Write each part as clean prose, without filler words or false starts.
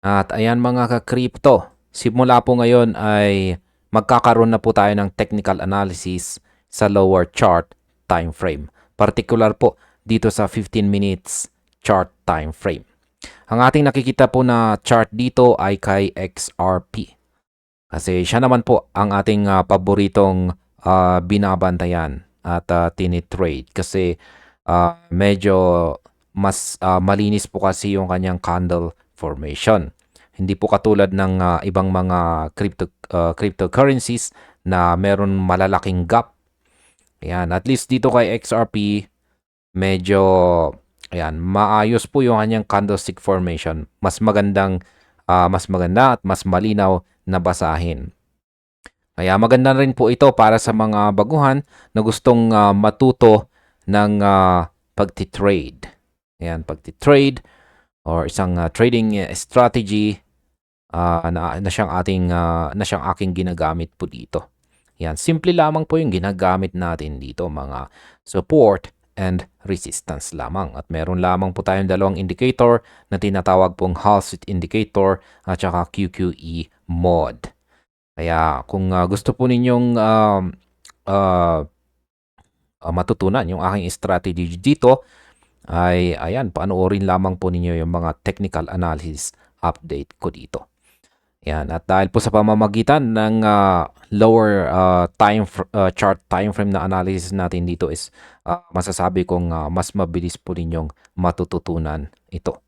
At ayan mga ka-crypto, simula po ngayon ay magkakaroon na po tayo ng technical analysis sa lower chart time frame. Particular po dito sa 15 minutes chart time frame. Ang ating nakikita po na chart dito ay kay XRP. Kasi siya naman po ang ating paboritong binabantayan at tinitrade. Kasi medyo mas malinis po kasi yung kanyang candle formation. Hindi po katulad ng ibang mga cryptocurrencies na meron malalaking gap. Ayan, at least dito kay XRP, medyo ayan, maayos po yung kanyang candlestick formation. Mas maganda at mas malinaw na basahin. Kaya maganda rin po ito para sa mga baguhan na gustong matuto ng pagtitrade. Ayan, pagtitrade or isang trading strategy na siyang aking ginagamit po dito. Yan, simple lamang po yung ginagamit natin dito, mga support and resistance lamang. At meron lamang po tayong dalawang indicator na tinatawag pong Halsey indicator at saka QQE mod. Kaya kung gusto po ninyong matutunan yung aking strategy dito, ay ayan, panoorin lamang po ninyo yung mga technical analysis update ko dito. Yan, at dahil po sa pamamagitan ng lower chart time frame na analysis natin dito is masasabi kong mas mabilis po ninyong matututunan ito.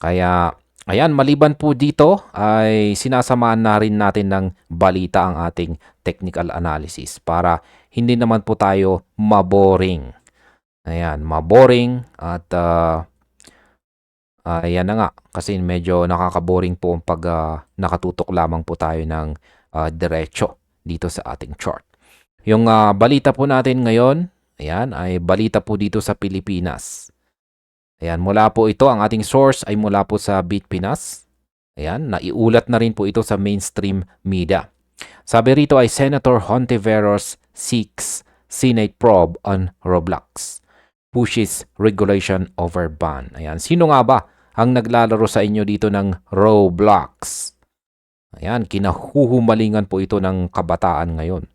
Kaya ayan, maliban po dito ay sinasamahan na rin natin ng balita ang ating technical analysis para hindi naman po tayo maboring. Ayan, maboring at ayan na nga, kasi medyo nakakaboring po pag nakatutok lamang po tayo ng diretso dito sa ating chart. Yung balita po natin ngayon, ayan, ay balita po dito sa Pilipinas. Ayan, mula po ito, ang ating source ay mula po sa Bitpinas. Ayan, naiulat na rin po ito sa mainstream media. Sabi rito ay Senator Hontiveros seeks Senate probe on Roblox. Pushes regulation over ban. Ayan, sino nga ba ang naglalaro sa inyo dito ng Roblox? Ayan, kinahuhumalingan po ito ng kabataan ngayon.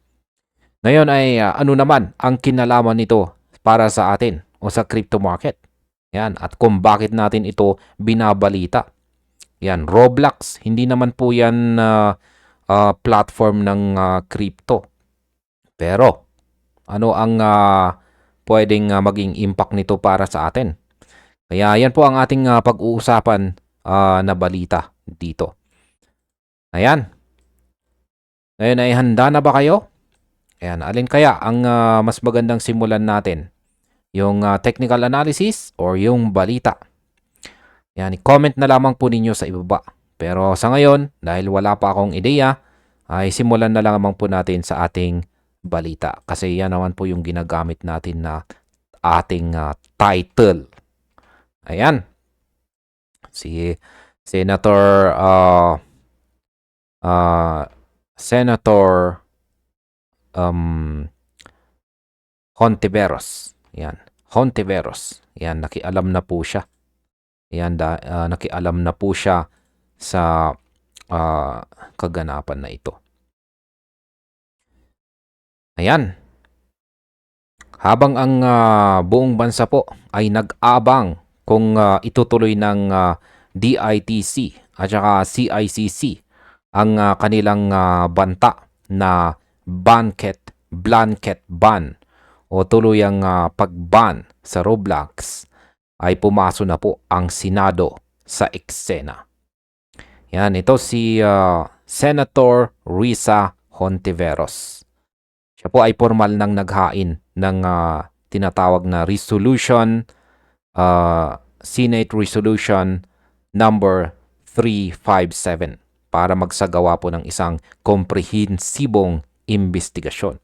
Ngayon ay ano naman ang kinalaman nito para sa atin o sa crypto market? Yan, at kung bakit natin ito binabalita. Yan, Roblox, hindi naman po yan platform ng crypto. Pero, ano ang pwedeng maging impact nito para sa atin? Kaya yan po ang ating pag-uusapan na balita dito. Ayan. Ngayon ay handa na ba kayo? Ayan, alin kaya ang mas magandang simulan natin? Yung technical analysis or yung balita? Yan, i-comment na lamang po ninyo sa ibaba. Pero sa ngayon, dahil wala pa akong ideya, ay simulan na lamang po natin sa ating balita. Kasi yan naman po yung ginagamit natin na ating title. Ayan. Si Senator Senator Hontiveros. Yan. Hontiveros. Yan, nakialam na po siya. Yan, nakialam na po siya sa kaganapan na ito. Ayan. Habang ang buong bansa po ay nag-abang kung itutuloy ng DITC at saka CICC ang kanilang banta na blanket ban o tuluyang pag-ban sa Roblox, ay pumasok na po ang Senado sa eksena. Yan, ito si Senator Risa Hontiveros. Siya po ay formal nang naghain ng tinatawag na resolution, Senate Resolution number 357 para magsagawa po ng isang komprehensibong investigasyon.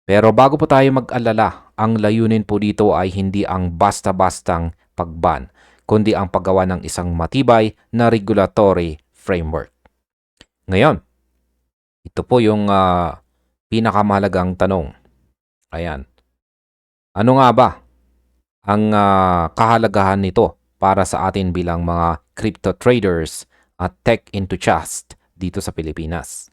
Pero bago po tayo mag-alala, ang layunin po dito ay hindi ang basta-bastang pagban, kundi ang paggawa ng isang matibay na regulatory framework. Ngayon, ito po yung pinakamahalagang tanong. Ayan. Ano nga ba ang kahalagahan nito para sa atin bilang mga crypto traders tech enthusiast dito sa Pilipinas.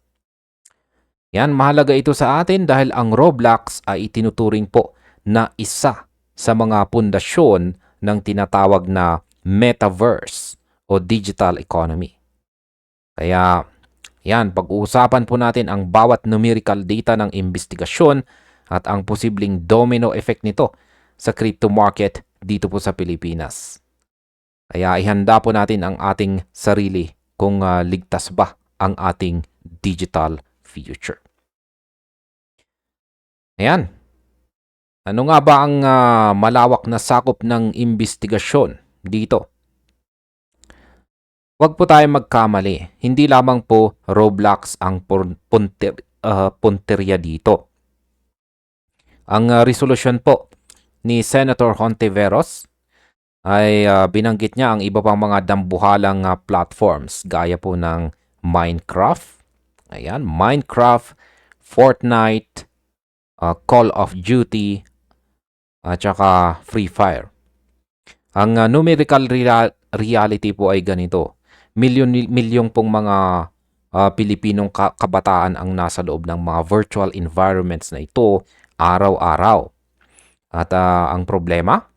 Yan, mahalaga ito sa atin dahil ang Roblox ay itinuturing po na isa sa mga pundasyon ng tinatawag na metaverse o digital economy. Kaya yan, pag-uusapan po natin ang bawat numerical data ng investigasyon at ang posibleng domino effect nito sa crypto market dito po sa Pilipinas. Kaya ihanda po natin ang ating sarili kung ligtas ba ang ating digital future. Ayan. Ano nga ba ang malawak na sakop ng investigasyon dito? Huwag po tayo magkamali. Hindi lamang po Roblox ang punteriya dito. Ang resolusyon po ni Senator Hontiveros ay binanggit niya ang iba pang mga dambuhalang platforms gaya po ng Minecraft. Ayan, Minecraft, Fortnite, Call of Duty, at saka Free Fire. Ang numerical reality po ay ganito. Milyong pong mga Pilipinong kabataan ang nasa loob ng mga virtual environments na ito araw-araw. At ang problema,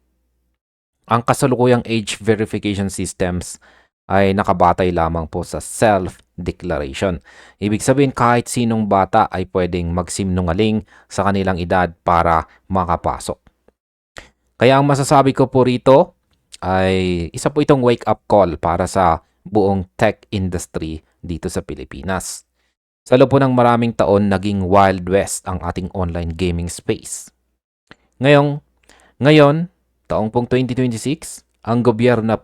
ang kasalukuyang age verification systems ay nakabatay lamang po sa self-declaration. Ibig sabihin kahit sinong bata ay pwedeng magsinungaling sa kanilang edad para makapasok. Kaya ang masasabi ko po rito ay isa po itong wake-up call para sa buong tech industry dito sa Pilipinas. Sa loob po ng maraming taon, naging Wild West ang ating online gaming space. Ngayon, taong pong 2026, ang gobyerno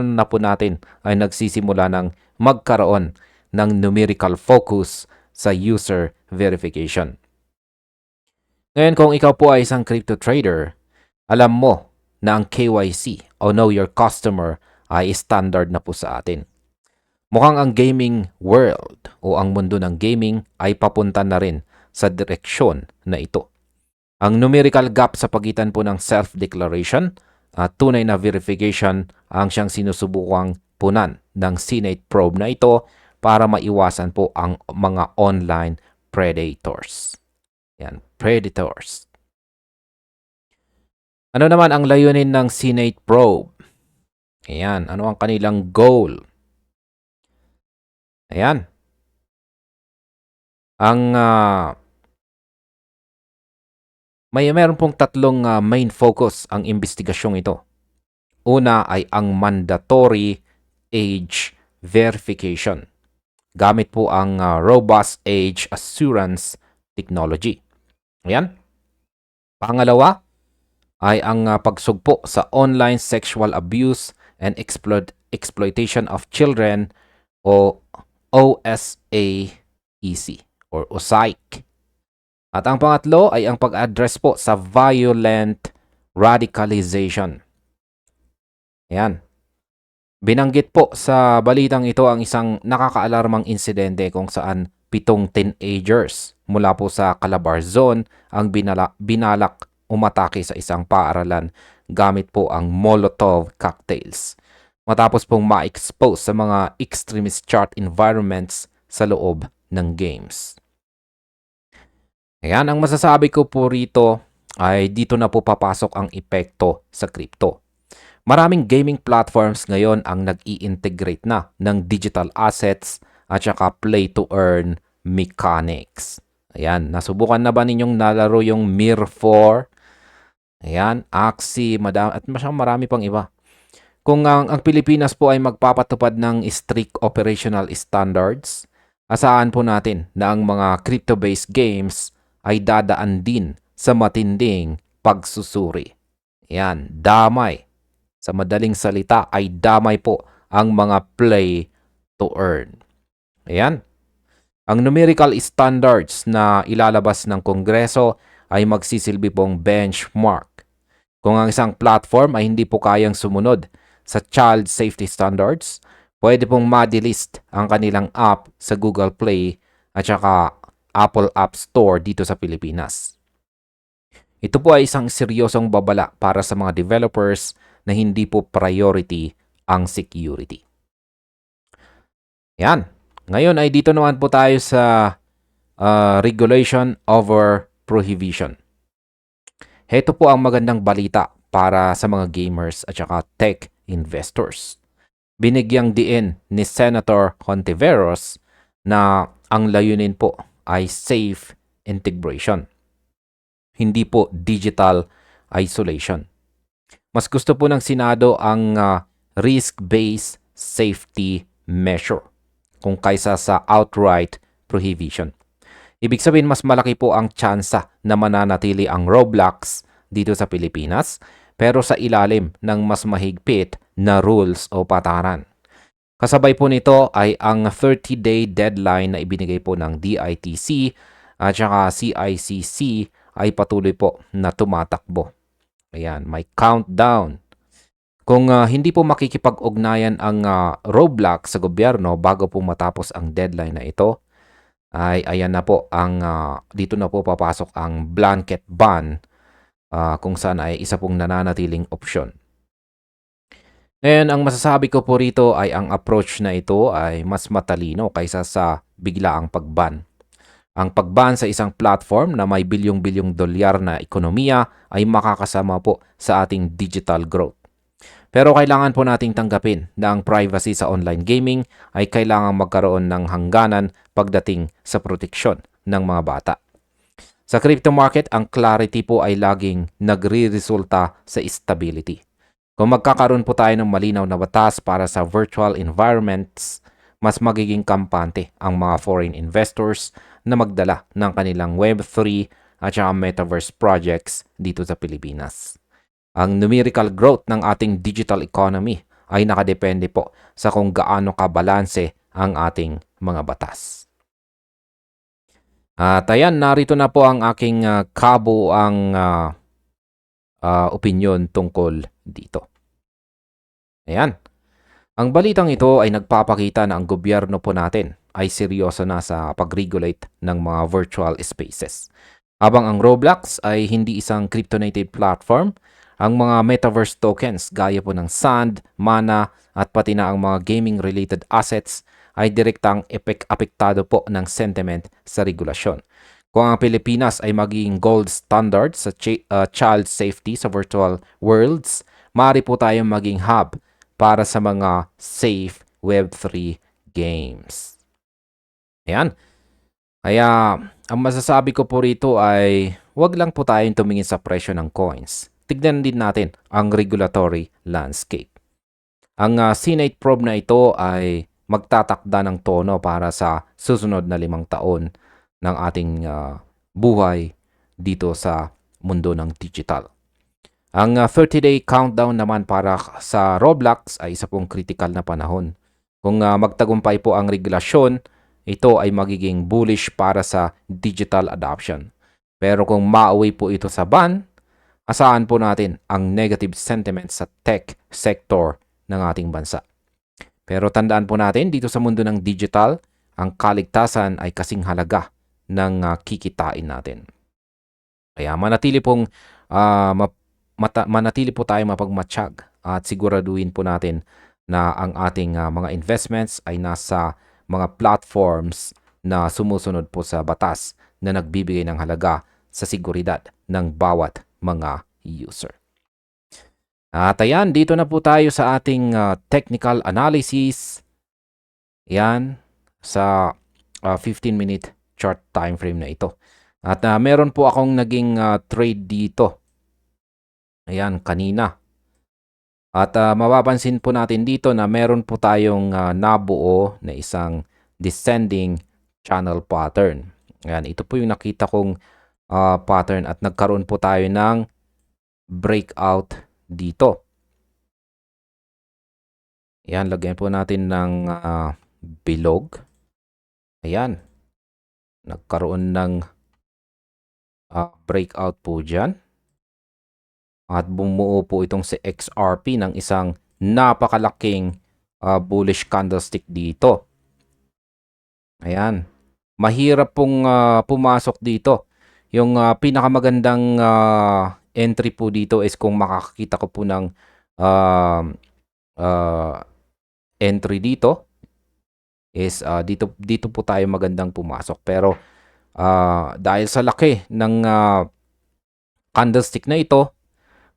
na po natin ay nagsisimula ng magkaroon ng numerical focus sa user verification. Ngayon, kung ikaw po ay isang crypto trader, alam mo na ang KYC o Know Your Customer ay standard na po sa atin. Mukhang ang gaming world o ang mundo ng gaming ay papunta na rin sa direksyon na ito. Ang numerical gap sa pagitan po ng self-declaration at tunay na verification ang siyang sinusubukang punan ng CNATE probe na ito para maiwasan po ang mga online predators. Yan, predators. Ano naman ang layunin ng CNATE probe? Ayan, ano ang kanilang goal? Ayan. Meron pong tatlong main focus ang investigasyong ito. Una ay ang mandatory age verification. Gamit po ang robust age assurance technology. Ayan. Pangalawa ay ang pagsugpo sa online sexual abuse and exploitation of children o OSAEC or OSAIC. At ang pangatlo ay ang pag-address po sa violent radicalization. Ayan. Binanggit po sa balitang ito ang isang nakakaalarmang insidente kung saan 7 teenagers mula po sa Calabar Zone ang binalak umatake sa isang paaralan gamit po ang Molotov cocktails. Matapos pong ma-expose sa mga extremist chart environments sa loob ng games. Ayan, ang masasabi ko po rito ay dito na po papasok ang epekto sa crypto. Maraming gaming platforms ngayon ang nag-i-integrate na ng digital assets at saka play-to-earn mechanics. Ayan, nasubukan na ba ninyong nalaro yung Mir 4? Ayan, Axie, at marami pang iba. Kung ang Pilipinas po ay magpapatupad ng strict operational standards, asahan po natin na ang mga crypto-based games ay dadaan din sa matinding pagsusuri. Yan, damay. Sa madaling salita ay damay po ang mga play to earn. Ayan. Ang numerical standards na ilalabas ng Kongreso ay magsisilbi pong benchmark. Kung ang isang platform ay hindi po kayang sumunod sa child safety standards, pwede pong ma-delist ang kanilang app sa Google Play at saka Apple App Store dito sa Pilipinas. Ito po ay isang seryosong babala para sa mga developers na hindi po priority ang security. Yan. Ngayon ay dito naman po tayo sa regulation over prohibition. Heto po ang magandang balita para sa mga gamers at saka tech investors. Binigyang diin ni Senator Hontiveros na ang layunin po ay safe integration, hindi po digital isolation. Mas gusto po ng Senado ang risk-based safety measure kung kaysa sa outright prohibition. Ibig sabihin, mas malaki po ang tsansa na mananatili ang Roblox dito sa Pilipinas, pero sa ilalim ng mas mahigpit na rules o pataran. Kasabay po nito ay ang 30-day deadline na ibinigay po ng DITC at saka CICC ay patuloy po na tumatakbo. Ayan, may countdown. Kung hindi po makikipag-ugnayan ang Roblox sa gobyerno bago po matapos ang deadline na ito, ay ayan na po ang dito na po papasok ang blanket ban kung saan ay isa pong nananatiling opsyon. Ngayon, ang masasabi ko po rito ay ang approach na ito ay mas matalino kaysa sa biglaang pagban. Ang pagban sa isang platform na may bilyong-bilyong dolyar na ekonomiya ay makakasama po sa ating digital growth. Pero kailangan po nating tanggapin na ang privacy sa online gaming ay kailangang magkaroon ng hangganan pagdating sa proteksyon ng mga bata. Sa crypto market, ang clarity po ay laging nagre-resulta sa stability. Kung magkakaroon po tayo ng malinaw na batas para sa virtual environments, mas magiging kampante ang mga foreign investors na magdala ng kanilang Web3 at saka Metaverse projects dito sa Pilipinas. Ang numerical growth ng ating digital economy ay nakadepende po sa kung gaano kabalanse ang ating mga batas. At ayan, narito na po ang aking kabuang opinion tungkol dito. Ayan. Ang balitang ito ay nagpapakita na ang gobyerno po natin ay seryoso na sa pag-regulate ng mga virtual spaces. Habang ang Roblox ay hindi isang crypto-native platform, ang mga metaverse tokens gaya po ng Sand, Mana at pati na ang mga gaming-related assets ay direktang apektado po ng sentiment sa regulasyon. Kung ang Pilipinas ay magiging gold standard sa child safety sa virtual worlds, maaari po tayong maging hub para sa mga safe Web3 games. Ayan. Kaya ang masasabi ko po rito ay wag lang po tayong tumingin sa presyo ng coins. Tignan din natin ang regulatory landscape. Ang Senate probe na ito ay magtatakda ng tono para sa susunod na 5 taon ng ating buhay dito sa mundo ng digital. Ang 30-day countdown naman para sa Roblox ay isa pong critical na panahon. Kung magtagumpay po ang regulasyon, ito ay magiging bullish para sa digital adoption. Pero kung mauwi po ito sa ban, asahan po natin ang negative sentiment sa tech sector ng ating bansa. Pero tandaan po natin, dito sa mundo ng digital, ang kaligtasan ay kasing halaga ng kikitain natin. Kaya manatili po tayo mapagmatsyag at siguraduhin po natin na ang ating mga investments ay nasa mga platforms na sumusunod po sa batas na nagbibigay ng halaga sa seguridad ng bawat mga user. At ayan, dito na po tayo sa ating technical analysis. Yan, sa 15-minute chart time frame na ito. At meron po akong naging trade dito. Ayan, kanina. At mapapansin po natin dito na meron po tayong nabuo na isang descending channel pattern. Ayan, ito po yung nakita kong pattern at nagkaroon po tayo ng breakout dito. Ayan, lagyan po natin ng bilog. Ayan, nagkaroon ng breakout po dyan. At bumuo po itong si XRP ng isang napakalaking bullish candlestick dito. Ayan. Mahirap pong pumasok dito. Yung pinakamagandang entry po dito is kung makakita ko po ng entry dito. is dito po tayo magandang pumasok. Pero dahil sa laki ng candlestick na ito,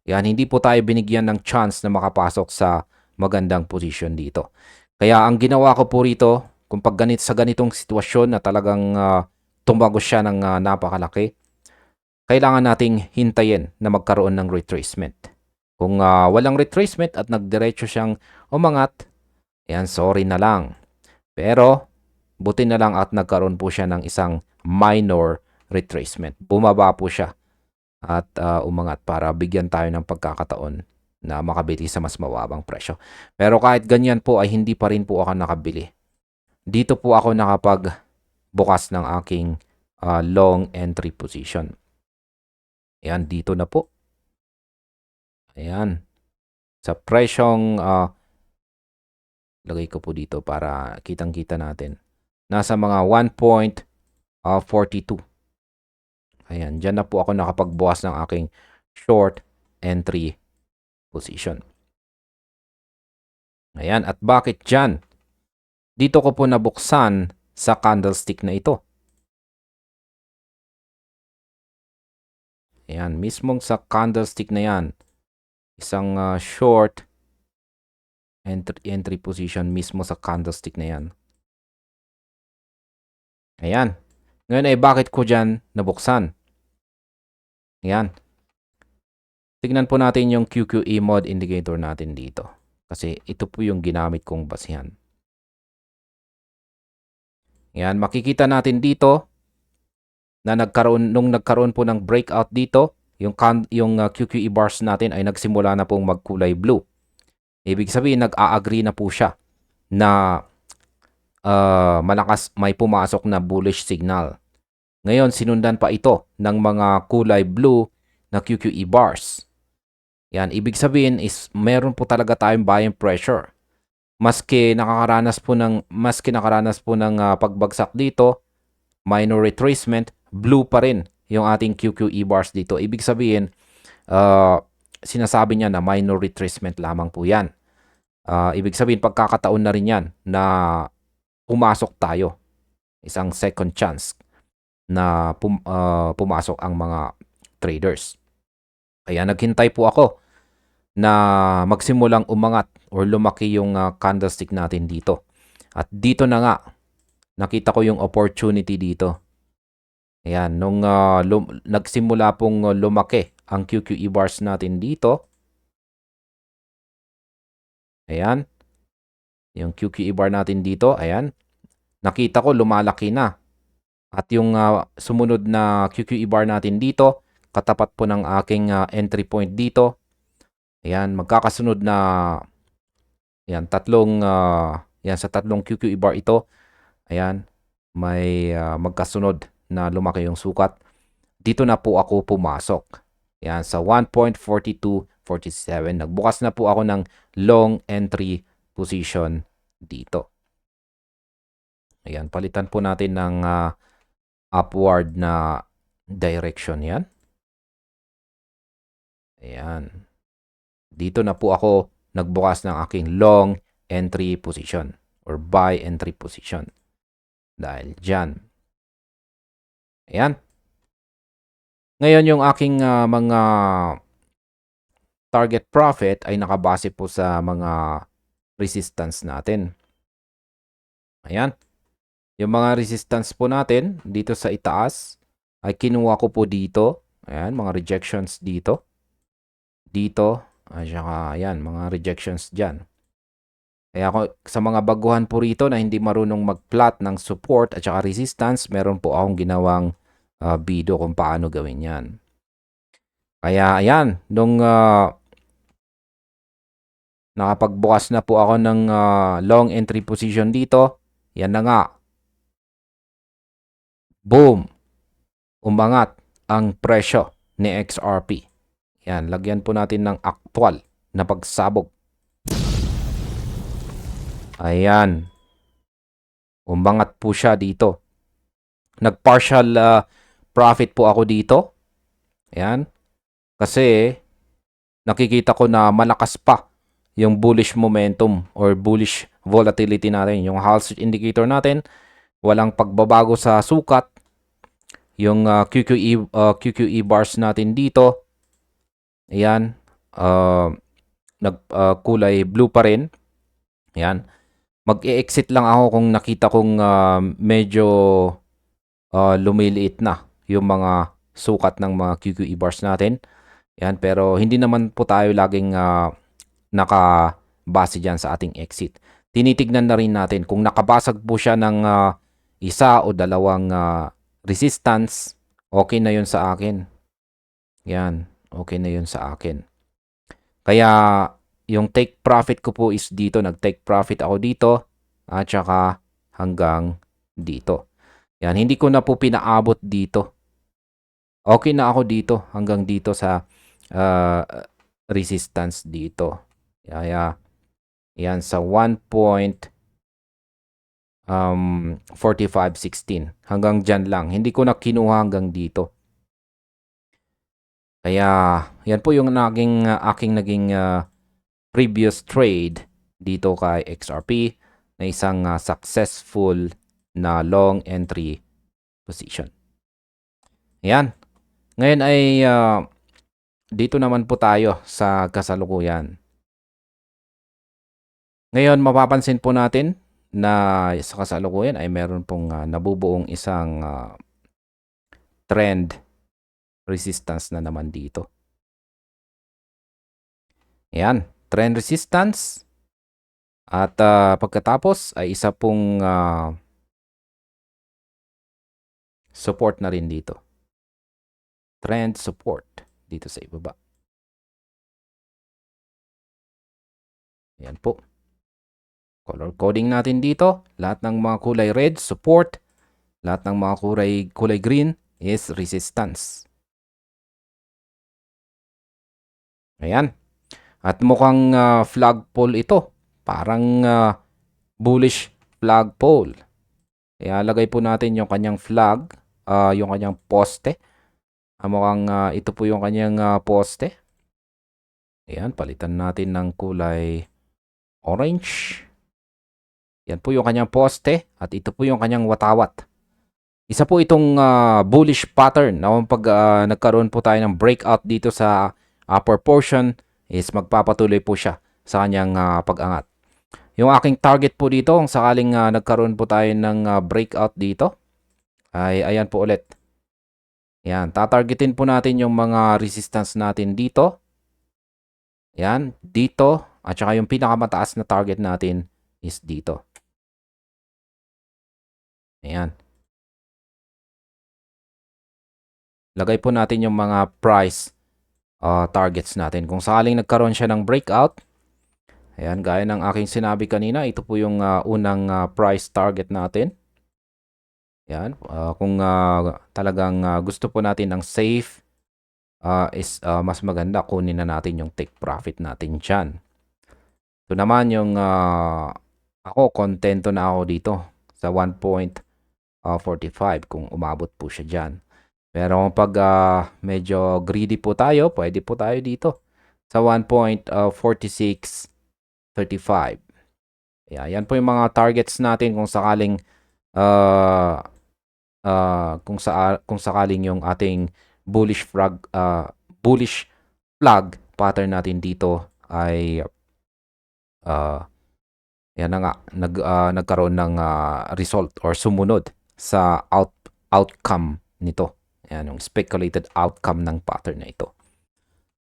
yan, hindi po tayo binigyan ng chance na makapasok sa magandang position dito. Kaya ang ginawa ko po rito, kung sa ganitong sitwasyon na talagang tumagos siya ng napakalaki, kailangan nating hintayin na magkaroon ng retracement. Kung walang retracement at nagdiretso siyang umangat, yan, sorry na lang. Pero, buti na lang at nagkaroon po siya ng isang minor retracement. Bumaba po siya at umangat para bigyan tayo ng pagkakataon na makabili sa mas mababang presyo. Pero kahit ganyan po ay hindi pa rin po ako nakabili. Dito po ako nakapagbukas ng aking long entry position. Ayan, dito na po. Ayan. Sa presyong, lagay ko po dito para kitang-kita natin. Nasa mga 1.42. Ayan, dyan na po ako nakapagbukas ng aking short entry position. Ayan, at bakit dyan? Dito ko po nabuksan sa candlestick na ito. Ayan, mismong sa candlestick na yan. Isang short entry position mismo sa candlestick na yan. Ayan. Ngayon ay bakit ko dyan nabuksan? Ayan. Tignan po natin yung QQE mod indicator natin dito. Kasi ito po yung ginamit kong basihan. Ayan, makikita natin dito na nung nagkaroon po ng breakout dito, yung QQE bars natin ay nagsimula na pong magkulay blue. Ibig sabihin, nag-a-agree na po siya na malakas, may pumasok na bullish signal. Ngayon, sinundan pa ito ng mga kulay blue na QQE bars. Yan, ibig sabihin is meron po talaga tayong buying pressure. Maski nakaranas po ng pagbagsak dito, minor retracement, blue pa rin yung ating QQE bars dito. Ibig sabihin, sinasabi niya na minor retracement lamang po yan. Ibig sabihin, pagkakataon na rin yan na pumasok tayo. Isang second chance na pumasok ang mga traders. Kaya naghintay po ako na magsimulang umangat or lumaki yung candlestick natin dito. At dito na nga, nakita ko yung opportunity dito. Ayan, nung nagsimula pong lumaki ang QQE bars natin dito. Ayan. Yung QQE bar natin dito, ayan. Nakita ko lumalaki na. At yung sumunod na QQE bar natin dito, katapat po ng aking entry point dito. Ayan, magkakasunod na ayan, sa tatlong QQE bar ito. Ayan, may magkasunod na lumaki yung sukat. Dito na po ako pumasok. Ayan, sa 1.4247. Nagbukas na po ako ng long entry position dito. Ayan, palitan po natin ng upward na direction yan. Ayan. Dito na po ako nagbukas ng aking long entry position or buy entry position. Dahil dyan. Ayan. Ngayon yung aking mga target profit ay nakabase po sa mga resistance natin. Ayan. Yung mga resistance po natin dito sa itaas ay kinuha ko po dito. Ayan, mga rejections dito. Dito. At saka, ayan, mga rejections dyan. Kaya sa mga baguhan po rito na hindi marunong mag-plot ng support at saka resistance, meron po akong ginawang video kung paano gawin yan. Kaya, ayan, nung nakapagbukas na po ako ng long entry position dito, yan na nga. Boom! Umangat ang presyo ni XRP. Yan, lagyan po natin ng actual na pagsabog. Ayan. Umangat po siya dito. Nag-partial profit po ako dito. Ayan. Kasi nakikita ko na malakas pa yung bullish momentum or bullish volatility natin. Yung Hall Street Indicator natin, walang pagbabago sa sukat. Yung QQE bars natin dito, ayan, kulay blue pa rin. Ayan. Mag-e-exit lang ako kung nakita kong medyo lumiliit na yung mga sukat ng mga QQE bars natin. Yan, pero hindi naman po tayo laging nakabase dyan sa ating exit. Tinitignan na rin natin kung nakabasag po siya ng isa o dalawang resistance, okay na yun sa akin. Yan, okay na yun sa akin. Kaya yung take profit ko po is dito. Nag-take profit ako dito at saka hanggang dito. Yan, hindi ko na po pinaabot dito. Okay na ako dito hanggang dito sa resistance dito. Kaya yan sa 1.4516 hanggang dyan lang. Hindi ko na kinuha hanggang dito. Kaya yan po yung aking naging previous trade dito kay XRP na isang successful na long entry position. Yan. Ngayon ay dito naman po tayo sa kasalukuyan. Ngayon mapapansin po natin na sa kasalukuyan ay meron pong nabubuong isang trend resistance na naman dito. Ayan, trend resistance. At pagkatapos ay isa pong support na rin dito. Trend support dito sa ibaba. Ayan po. Color coding natin dito. Lahat ng mga kulay red, support. Lahat ng mga kulay green is resistance. Ayan. At mukhang flagpole ito. Parang bullish flagpole. Kaya lagay po natin yung kanyang flag, yung kanyang poste. Mukhang ito po yung kanyang poste. Ayan, palitan natin ng kulay orange. Yan po yung kanyang poste at ito po yung kanyang watawat. Isa po itong bullish pattern na pag nagkaroon po tayo ng breakout dito sa upper portion is magpapatuloy po siya sa kanyang pag-angat. Yung aking target po dito kung sakaling nagkaroon po tayo ng breakout dito ay ayan po ulit. Yan, tatargetin po natin yung mga resistance natin dito. Yan, dito at saka yung pinakamataas na target natin is dito. Ayan. Lagay po natin yung mga price targets natin. Kung sakaling nagkaroon siya ng breakout, ayan, gaya ng aking sinabi kanina, ito po yung unang price target natin. Ayan, kung talagang gusto po natin ng safe, is mas maganda kunin na natin yung take profit natin dyan. Ito naman yung ako, kontento na ako dito sa 1.45 kung umabot po siya dyan. Pero pag medyo greedy po tayo, pwede po tayo dito sa 1.4635. Yan po yung mga targets natin kung sakaling kung sakaling yung ating bullish flag pattern natin dito ay yan na nga nagkaroon ng result or sumunod sa outcome nito. Ayan, yung speculated outcome ng pattern na ito.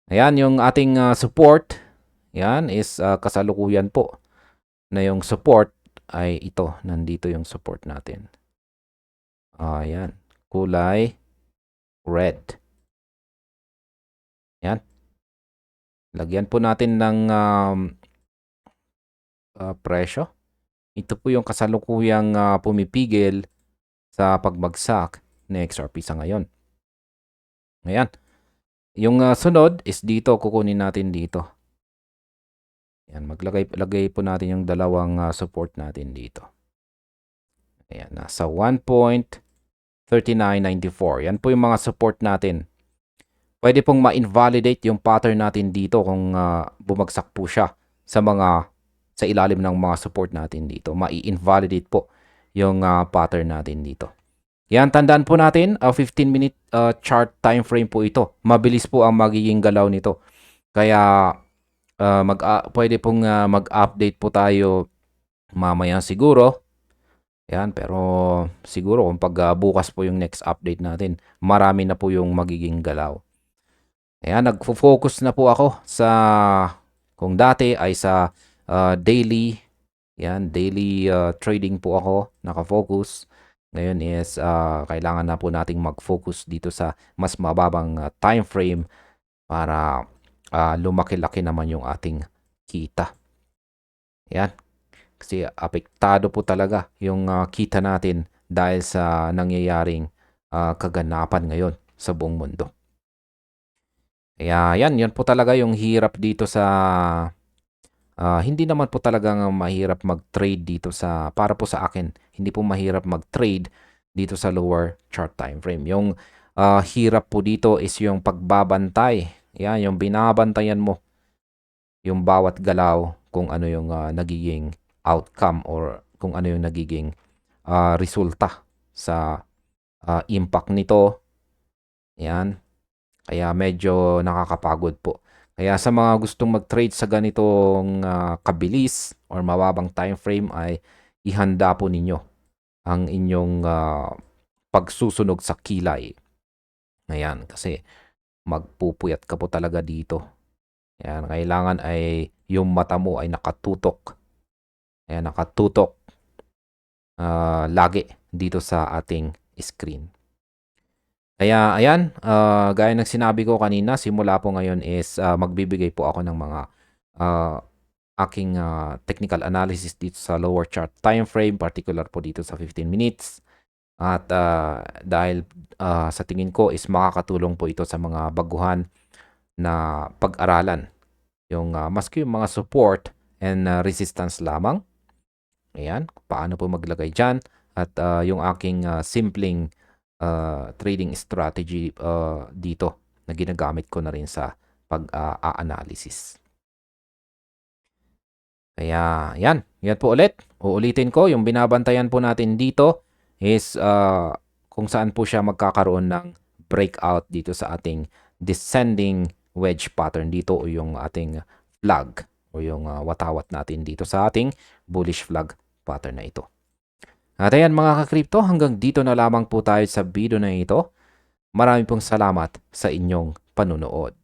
Ayan, yung ating support, yan is kasalukuyan po na yung support ay ito. Nandito yung support natin. Ayan, kulay red. Ayan. Lagyan po natin ng presyo. Ito po yung kasalukuyang pumipigil sa pagbagsak ni XRP sa ngayon. Ayan. Yung sunod is dito, kukunin natin dito. Ayan, lagay po natin yung dalawang support natin dito. Ayan, nasa 1.3994. Yan po yung mga support natin. Pwede pong ma-invalidate yung pattern natin dito kung bumagsak po siya sa ilalim ng mga support natin dito. Mai-invalidate po yung pattern natin dito. Yan, tandaan po natin, 15-minute chart time frame po ito. Mabilis po ang magiging galaw nito. Kaya pwede pong mag-update po tayo mamaya siguro. Yan, pero siguro kung bukas po yung next update natin, marami na po yung magiging galaw. Ayan, nagfo-focus na po ako sa, kung dati ay sa daily trading po ako, nakafocus. Ngayon is kailangan na po nating mag-focus dito sa mas mababang time frame para lumaki-laki naman yung ating kita. Yan. Kasi apektado po talaga yung kita natin dahil sa nangyayaring kaganapan ngayon sa buong mundo. Kaya yan po talaga yung hirap dito sa hindi naman po talagang mahirap mag-trade dito para po sa akin, hindi po mahirap mag-trade dito sa lower chart time frame. Yung hirap po dito is yung pagbabantay. Yan, yung binabantayan mo yung bawat galaw kung ano yung nagiging outcome or kung ano yung nagiging resulta sa impact nito. Yan. Kaya medyo nakakapagod po. Kaya sa mga gustong mag-trade sa ganitong kabilis or mababang time frame ay ihanda po ninyo ang inyong pagsusunog sa kilay. Ayan, kasi magpupuyat ka po talaga dito. Ayan, kailangan ay yung mata mo ay nakatutok. Ayan, nakatutok lagi dito sa ating screen. Kaya ayan, gaya ng sinabi ko kanina, simula po ngayon is magbibigay po ako ng mga aking technical analysis dito sa lower chart time frame, particular po dito sa 15 minutes. At dahil sa tingin ko is makakatulong po ito sa mga baguhan na pag-aralan. Yung maski yung mga support and resistance lamang. Ayan, paano po maglagay dyan. At yung aking simpleng trading strategy dito na ginagamit ko na rin sa pag-analysis. Kaya yan po ulit. Uulitin ko, yung binabantayan po natin dito is kung saan po siya magkakaroon ng breakout dito sa ating descending wedge pattern dito o yung ating flag o yung watawat natin dito sa ating bullish flag pattern na ito. At ayan mga ka-crypto, hanggang dito na lamang po tayo sa video na ito. Maraming pong salamat sa inyong panunood.